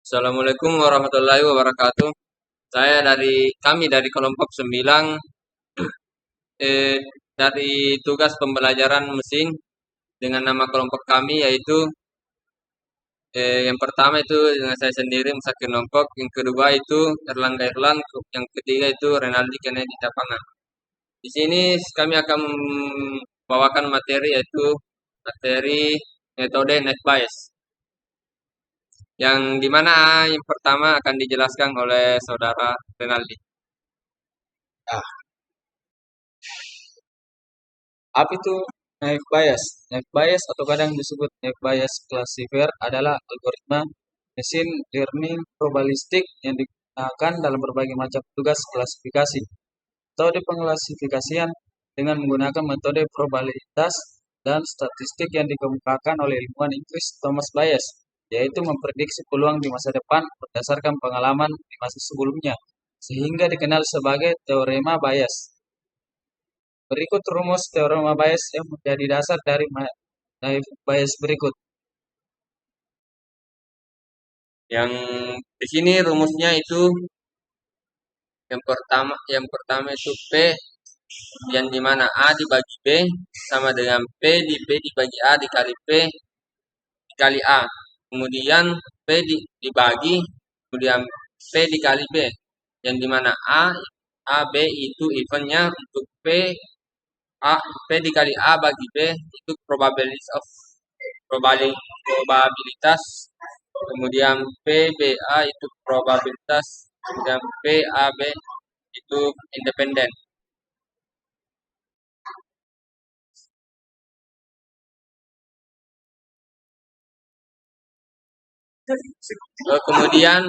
Assalamualaikum warahmatullahi wabarakatuh. Kami dari kelompok 9 eh, dari tugas pembelajaran mesin dengan nama kelompok kami yaitu yang pertama itu dengan saya sendiri Musakir Nompok, yang kedua itu Erlangga Erlan, yang ketiga itu Renaldi Kennedy Tapangan. Di sini kami akan membawakan materi yaitu materi metode net bias. Yang dimana yang pertama akan dijelaskan oleh saudara Renaldi. Nah, apa itu naive bias? Naive bias atau kadang disebut naive bias classifier adalah algoritma mesin learning probabilistik yang digunakan dalam berbagai macam tugas klasifikasi. Metode pengklasifikasian dengan menggunakan metode probabilitas dan statistik yang dikemukakan oleh ilmuwan Inggris Thomas Bayes, yaitu memprediksi peluang di masa depan berdasarkan pengalaman di masa sebelumnya, sehingga dikenal sebagai teorema Bayes. Berikut rumus teorema Bayes yang menjadi dasar dari naive bias berikut. Yang di sini rumusnya itu yang pertama itu P yang dimana A dibagi B sama dengan P dibagi A dikali P dikali A. Kemudian dibagi, kemudian P dikali B. Yang dimana A B itu eventnya untuk P dikali A bagi B itu probabilitas, kemudian PBA itu probabilitas, kemudian PAB itu independen. Kemudian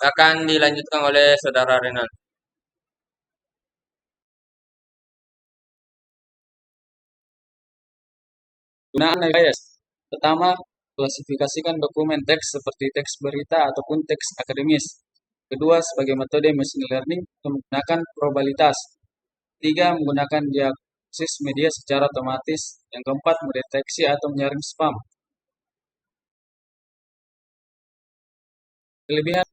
akan dilanjutkan oleh saudara Renal. Gunaan naive bias. Pertama, klasifikasikan dokumen teks seperti teks berita ataupun teks akademis. Kedua, sebagai metode machine learning menggunakan probabilitas. Tiga, menggunakan diagnosis media secara otomatis. Yang keempat, mendeteksi atau menyaring spam. Kelebihan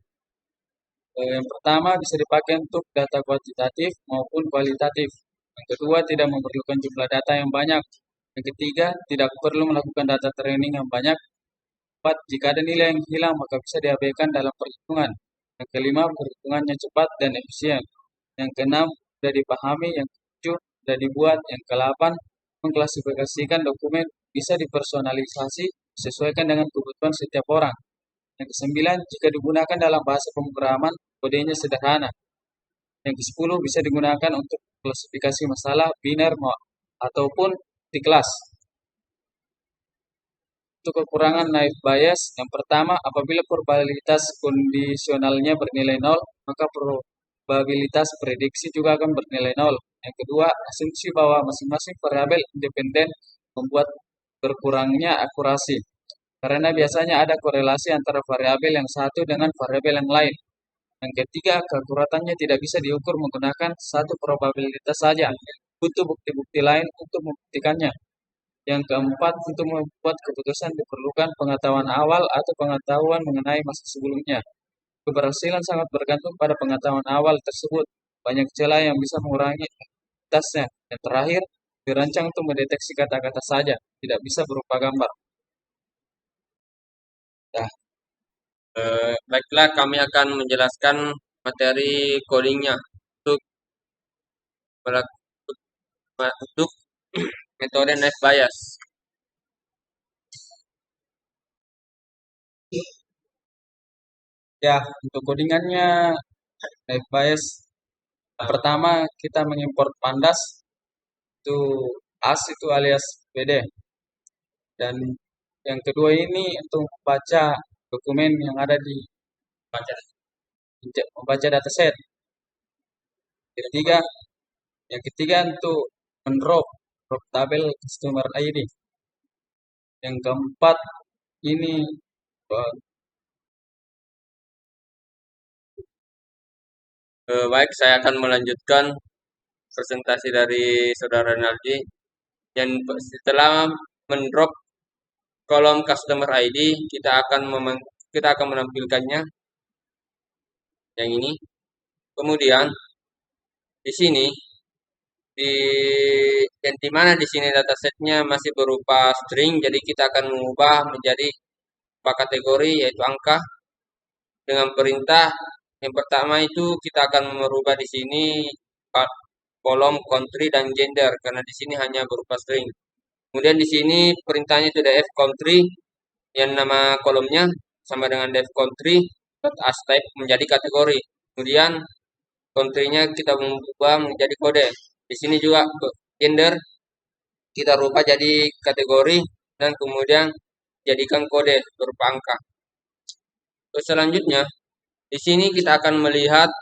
yang pertama bisa dipakai untuk data kuantitatif maupun kualitatif. Yang kedua, tidak memerlukan jumlah data yang banyak. Yang ketiga, tidak perlu melakukan data training yang banyak. Empat, jika ada nilai yang hilang maka bisa diabaikan dalam perhitungan. Yang kelima, perhitungannya cepat dan efisien. Yang keenam, sudah dipahami. Yang ketujuh, sudah dibuat. Yang kedelapan, mengklasifikasikan dokumen bisa dipersonalisasi sesuaikan dengan kebutuhan setiap orang. Yang kesembilan, jika digunakan dalam bahasa pemrograman, kodenya sederhana. Yang kesepuluh, bisa digunakan untuk klasifikasi masalah biner ataupun di kelas. Untuk kekurangan naive bias, yang pertama, apabila probabilitas kondisionalnya bernilai 0, maka probabilitas prediksi juga akan bernilai 0. Yang kedua, asumsi bahwa masing-masing variabel independen membuat berkurangnya akurasi. Karena biasanya ada korelasi antara variabel yang satu dengan variabel yang lain. Yang ketiga, keakuratannya tidak bisa diukur menggunakan satu probabilitas saja. Butuh bukti-bukti lain untuk membuktikannya. Yang keempat, untuk membuat keputusan diperlukan pengetahuan awal atau pengetahuan mengenai masa sebelumnya. Keberhasilan sangat bergantung pada pengetahuan awal tersebut. Banyak celah yang bisa mengurangi kualitasnya. Yang terakhir, dirancang untuk mendeteksi kata-kata saja, tidak bisa berupa gambar. Nah, Baiklah, kami akan menjelaskan materi codingnya untuk untuk metode net bias. ya, untuk codingannya naive bias, pertama kita mengimport pandas itu AS itu alias PD. Dan yang kedua ini untuk membaca dokumen yang ada di membaca dataset. Ketiga, yang ketiga untuk drop tabel customer ID. Yang keempat ini Baik, saya akan melanjutkan presentasi dari saudara Renaldi. Dan setelah mendrop kolom customer ID, kita akan kita akan menampilkannya yang ini. Kemudian di sini di yang dimana di sini datasetnya masih berupa string, jadi kita akan mengubah menjadi berupa kategori yaitu angka dengan perintah. Yang pertama itu kita akan merubah di sini kolom country dan gender karena di sini hanya berupa string. Kemudian di sini perintahnya itu def country yang nama kolomnya sama dengan def country as type menjadi kategori. Kemudian country-nya kita mengubah menjadi kode. Di sini juga gender kita rubah jadi kategori dan kemudian jadikan kode berupa angka. Terus selanjutnya di sini kita akan melihat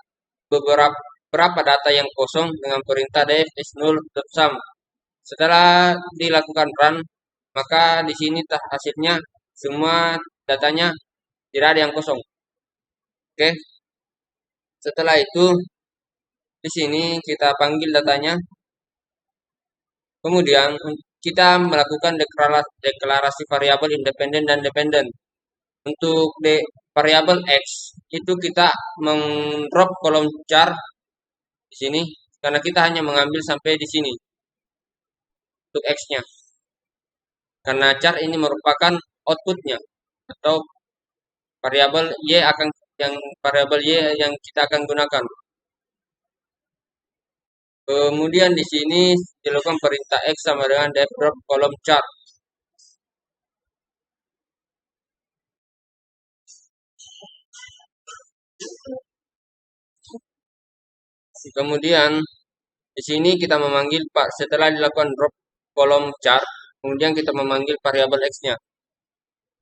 beberapa data yang kosong dengan perintah def is0.sum. Setelah dilakukan run, maka di sini hasilnya semua datanya tidak ada yang kosong. Oke. Setelah itu di sini kita panggil datanya. Kemudian kita melakukan deklarasi variabel independen dan dependen. Untuk variabel x itu kita mendrop kolom char di sini karena kita hanya mengambil sampai di sini untuk x-nya. Karena char ini merupakan outputnya atau variabel y yang kita akan gunakan. Kemudian di sini dilakukan perintah x sama dengan def drop kolom char. Kemudian di sini kita memanggil setelah dilakukan drop kolom char, kemudian kita memanggil variabel x-nya.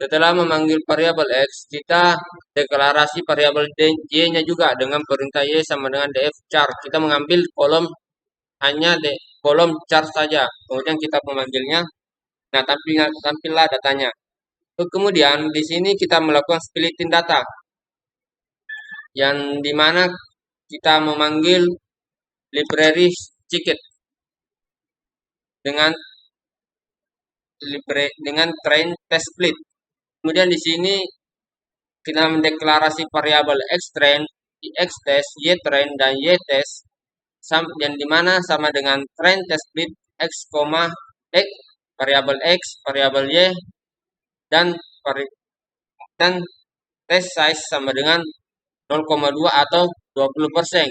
Setelah memanggil variabel x, kita deklarasi variabel y-nya juga dengan perintah y sama dengan def char. Kita mengambil kolom hanya kolom char saja. Kemudian kita memanggilnya. Nah, tampillah datanya. Kemudian di sini kita melakukan splitting data. Yang dimana kita memanggil library ticket dengan train test split. Kemudian di sini kita mendeklarasi variabel x-train, x-test, y-train, dan y-test yang dimana sama dengan train test split x, x, variabel x, variabel y, dan test size sama dengan 0,2 atau 20%.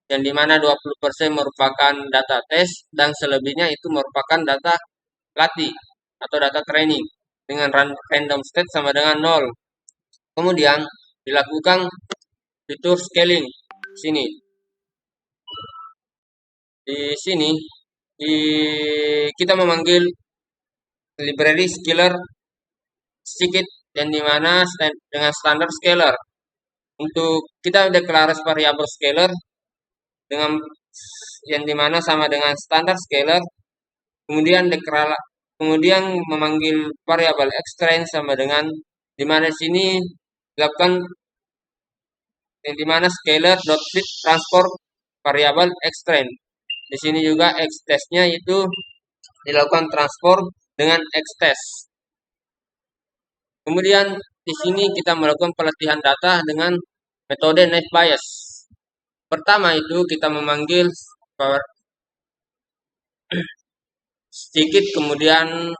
Yang dimana 20% merupakan data tes dan selebihnya itu merupakan data latih atau data training dengan random state sama dengan 0. Kemudian dilakukan fitur scaling sini. Di sini kita memanggil library scaler sedikit yang dimana dengan standar scaler. Untuk kita deklarasi variabel scaler dengan yang dimana sama dengan standar scaler, kemudian memanggil variabel x-train sama dengan dimana sini dilakukan yang dimana scaler dot fit transform variabel x-train. Di sini juga x-test-nya itu dilakukan transform dengan x-test. Kemudian di sini kita melakukan pelatihan data dengan metode naive Bayes. Pertama itu kita memanggil sedikit, kemudian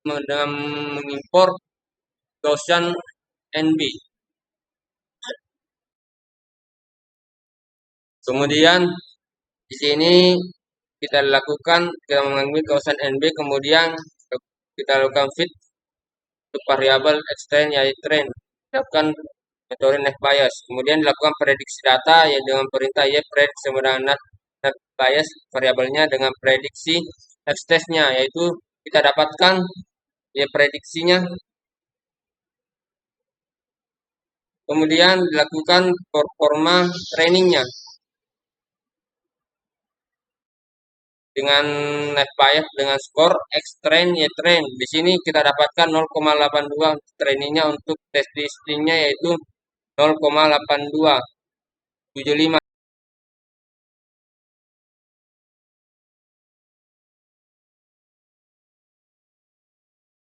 dengan mengimpor Gaussian NB. Kemudian di sini kita mengambil Gaussian NB, kemudian kita lakukan fit untuk variabel x-train yaitu train. Lakukan metode naive Bayes. Kemudian dilakukan prediksi data ya dengan perintah y predict sama dengan naive Bayes variabelnya dengan prediksi x-test-nya, yaitu kita dapatkan ya prediksinya. Kemudian dilakukan performa trainingnya dengan naive Bayes dengan skor x-train y-train. Di sini kita dapatkan 0,82 trainingnya, untuk testingnya yaitu 0,8275.